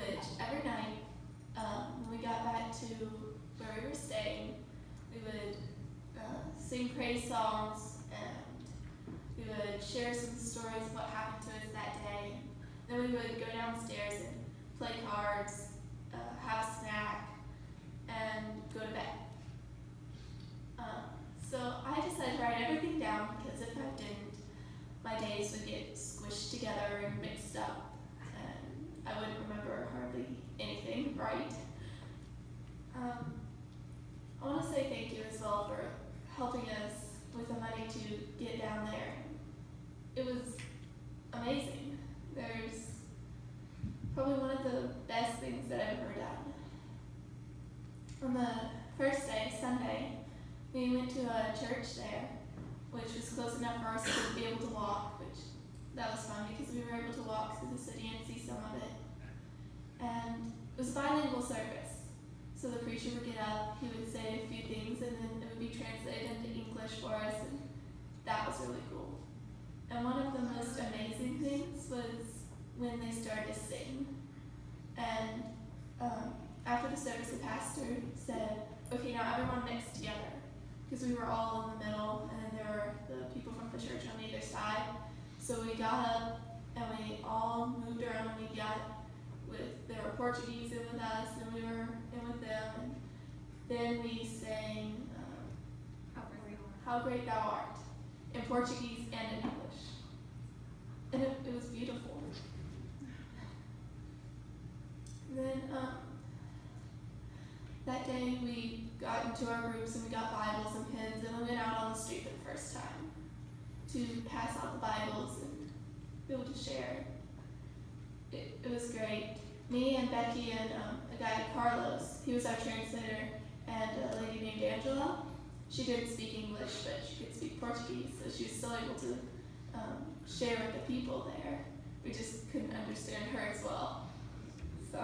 which every night, when we got back to where we were staying, we would sing praise songs, and we would share some stories of what happened to us that day. Then we would go downstairs and play cards, have a snack, and go to bed. So I decided to write everything down because if I didn't, my days would get squished together and mixed up, and I wouldn't remember hardly anything right. I want to say thank you as well for helping us with the money to get down there. It was amazing. There's probably one of the best things that I've ever done. On the first day, Sunday, we went to a church there, which was close enough for us to be able to walk, which that was fun because we were able to walk through the city and see some of it. And it was a bilingual service. So the preacher would get up, he would say a few things, and then it would be translated into English for us, and that was really cool. And one of the most amazing things was when they started to sing. And after the service, the pastor said, okay, now everyone mix together. Because we were all in the middle, and then there were the people from the church on either side. So we got up, and we all moved around, and there were Portuguese in with us, and we were in with them. And then we sang How Great Thou Art, in Portuguese and in English. And it was beautiful. And then that day we got into our groups and we got Bibles and pens, and we went out on the street for the first time to pass out the Bibles and be able to share. It was great. Me and Becky and a guy, Carlos, he was our translator, and a lady named Angela. She didn't speak English, but she could speak Portuguese, so she was still able to share with the people there. We just couldn't understand her as well. So,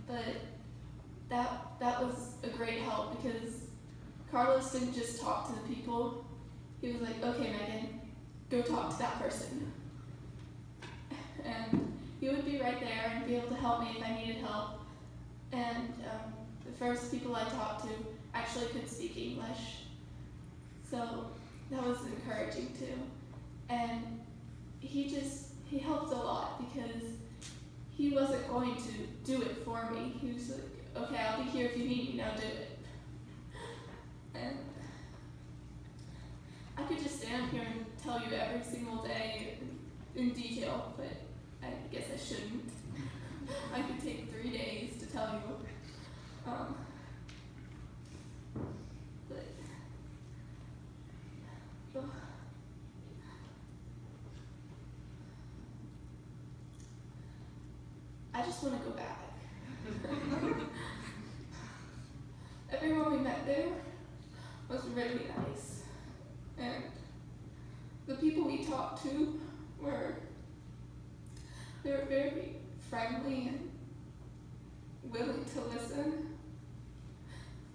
but that was a great help because Carlos didn't just talk to the people. He was like, okay, Megan, go talk to that person. And he would be right there and be able to help me if I needed help. And the first people I talked to actually could speak English. So that was encouraging too. And he helped a lot because he wasn't going to do it for me. He was like, okay, I'll be here if you need me, now do it. And I could just stand here and tell you every single day in detail, but I guess I shouldn't. I could take 3 days to tell you. I just want to go back. Everyone we met there was really nice. And the people we talked to they were very friendly and willing to listen.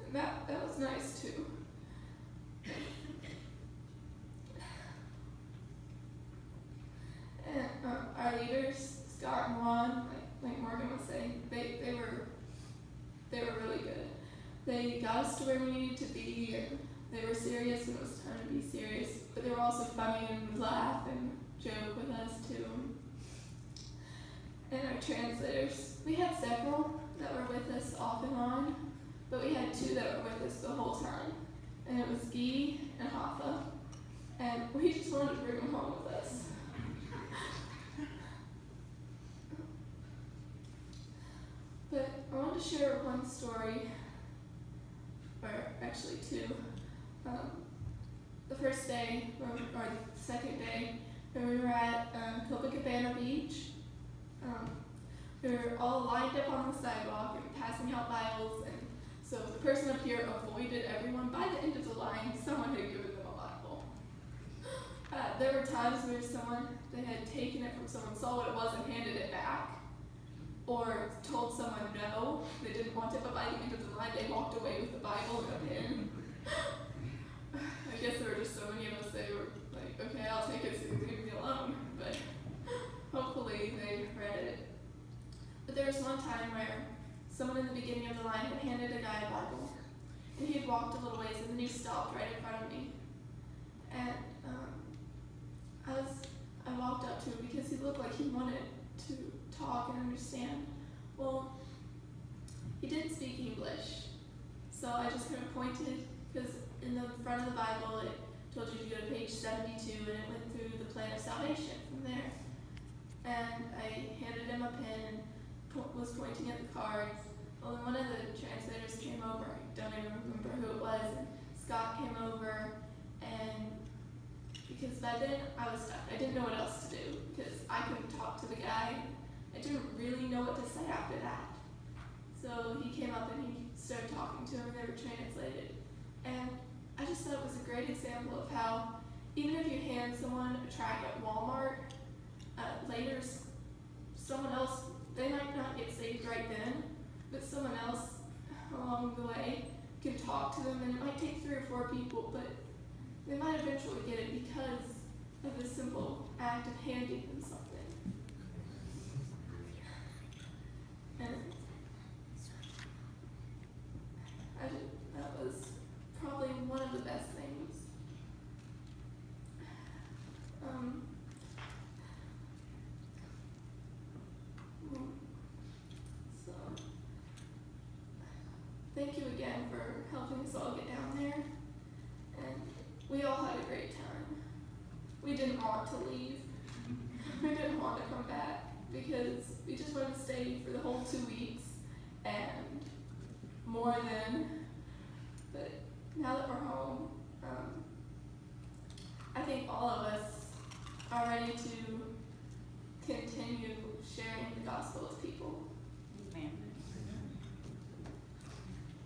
And that was nice too. And our leaders, Scott and Juan, like Morgan was saying, they were really good. They got us to where we needed to be, and they were serious when it was time to be serious, but they were also funny and would laugh and joke with us too. And our translators, we had several that were with us off and on, but we had 2 that were with us the whole time. And it was Guy and Hoffa, and we just wanted to bring them home with us. But I want to share one story, or actually 2. The first day, or the second day, when we were at Copacabana Beach, we were all lined up on the sidewalk and passing out Bibles, and so the person up here avoided everyone. By the end of the line, someone had given them a Bible. There were times where they had taken it from someone, saw what it was, and handed it back, or told someone no, they didn't want it, but by the end of the line, they walked away with the Bible and a pen. I guess there were just so many of us, they were like, okay, I'll take it, so you leave me alone. But hopefully they read it. there was one time where someone in the beginning of the line had handed a guy a Bible, and he had walked a little ways, and then he stopped right in front of me. And I walked up to him because he looked like he wanted to talk and understand. Well, he didn't speak English, so I just kind of pointed, because in the front of the Bible it told you to go to page 72, and it went through the plan of salvation from there. And I handed him a pen and was pointing at the cards. Well, then one of the translators came over. I don't even remember who it was. And Scott came over, and because by then I was stuck. I didn't know what else to do because I couldn't talk to the guy. I didn't really know what to say after that. So he came up and he started talking to him, and they were translated. And I just thought it was a great example of how even if you hand someone a tract at Walmart, later someone else, they might not get saved right then, but someone else along the way can talk to them, and it might take 3 or 4 people, but they might eventually get it because of the simple act of handing them something. And that was probably one of the best things. So, thank you again for helping us all get down there. And we all had a great time. We didn't want to leave. We didn't want to come back because we just wanted to stay for the whole 2 weeks and more than. But now that we're home, I think all of us are ready to continue sharing the gospel with people.